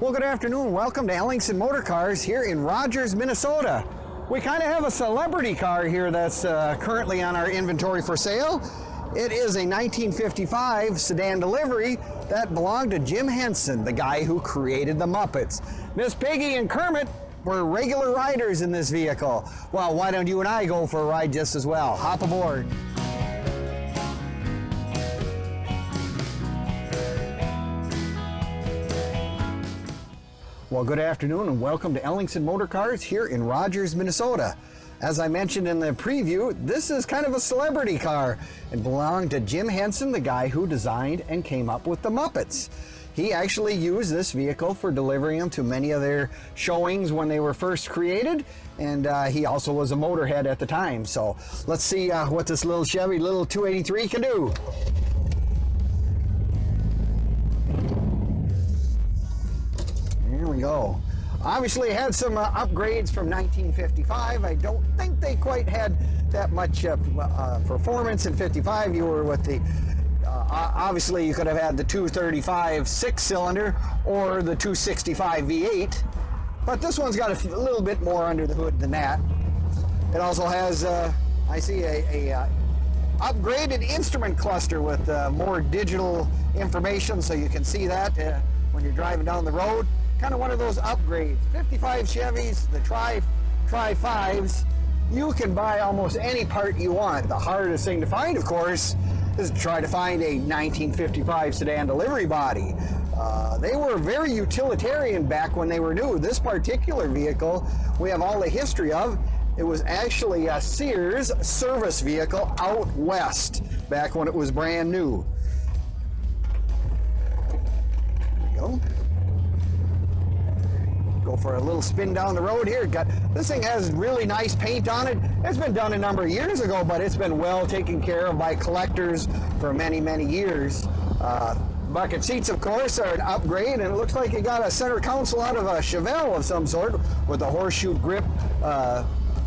Well, good afternoon. Welcome to Ellingson Motorcars here in Rogers, Minnesota. We kind of have a celebrity car here that's currently on our inventory for sale. It is a 1955 Sedan Delivery that belonged to Jim Henson, the guy who created the Muppets. Miss Piggy and Kermit were regular riders in this vehicle. Well, why don't you and I go for a ride just as well? Hop aboard. Well, good afternoon and welcome to Ellingson Motorcars here in Rogers, Minnesota. As I mentioned in the preview, this is kind of a celebrity car. It belonged to Jim Henson, the guy who designed and came up with the Muppets. He actually used this vehicle for delivering them to many of their showings when they were first created, and he also was a motorhead at the time. So let's see what this little Chevy little 283 can do. Here we go. Obviously it had some upgrades from 1955. I don't think they quite had that much performance in 55. You were with the, obviously you could have had the 235 six-cylinder or the 265 V8, but this one's got a little bit more under the hood than that. It also has, I see a upgraded instrument cluster with more digital information, so you can see that when you're driving down the road. Kind of one of those upgrades. 55 Chevys, the Tri-5s, you can buy almost any part you want. The hardest thing to find, of course, is to try to find a 1955 Sedan Delivery body. They were very utilitarian back when they were new. This particular vehicle, we have all the history of. It was actually a Sears service vehicle out west, back when it was brand new. There we go. Go for a little spin down the road here. This thing has really nice paint on it. It's been done a number of years ago, but it's been well taken care of by collectors for many, many years. Bucket seats, of course, are an upgrade, and it looks like you got a center console out of a Chevrolet of some sort with a horseshoe grip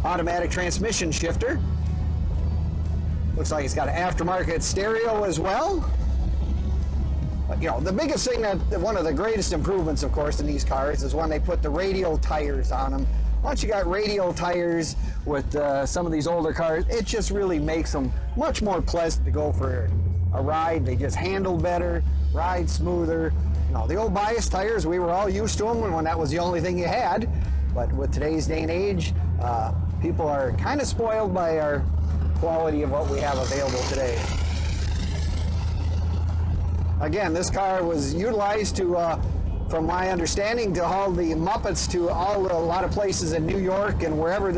automatic transmission shifter. Looks like it's got an aftermarket stereo as well. You know, the biggest thing one of the greatest improvements, of course, in these cars is when they put the radial tires on them. Once you got radial tires with some of these older cars, it just really makes them much more pleasant to go for a ride. They just handle better, ride smoother. You know, the old bias tires, we were all used to them when that was the only thing you had. But with today's day and age, people are kind of spoiled by our quality of what we have available today. Again, this car was utilized to, from my understanding, to haul the Muppets to a lot of places in New York and wherever he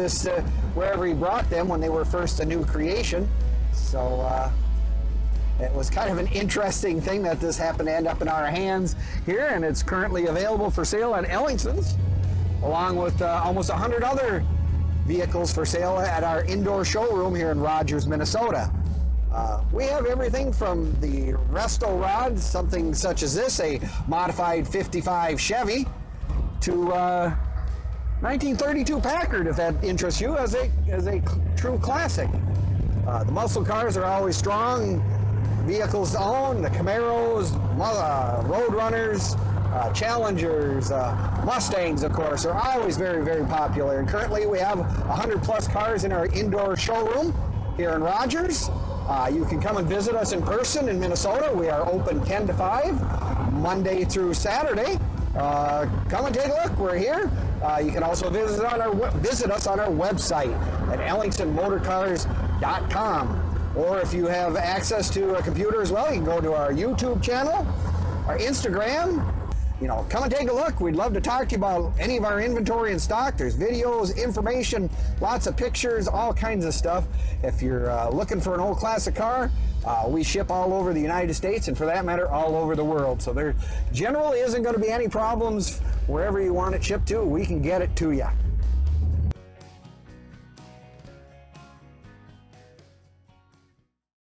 brought them when they were first a new creation. So it was kind of an interesting thing that this happened to end up in our hands here, and it's currently available for sale at Ellingson's, along with almost 100 other vehicles for sale at our indoor showroom here in Rogers, Minnesota. We have everything from the resto rods, something such as this, a modified 55 Chevy, to 1932 Packard, if that interests you, as a true classic. The muscle cars are always strong vehicles to own. The Camaros, Roadrunners, Challengers, Mustangs, of course, are always very, very popular. And currently we have 100 plus cars in our indoor showroom here in Rogers. You can come and visit us in person in Minnesota. We are open 10 to 5, Monday through Saturday. Come and take a look. We're here. You can also visit us on our website at ellingsonmotorcars.com. Or if you have access to a computer as well, you can go to our YouTube channel, our Instagram. You know, come and take a look. We'd love to talk to you about any of our inventory and stock. There's videos, information, lots of pictures, all kinds of stuff. If you're looking for an old classic car, we ship all over the United States, and for that matter, all over the world. So there generally isn't going to be any problems wherever you want it shipped to. We can get it to you.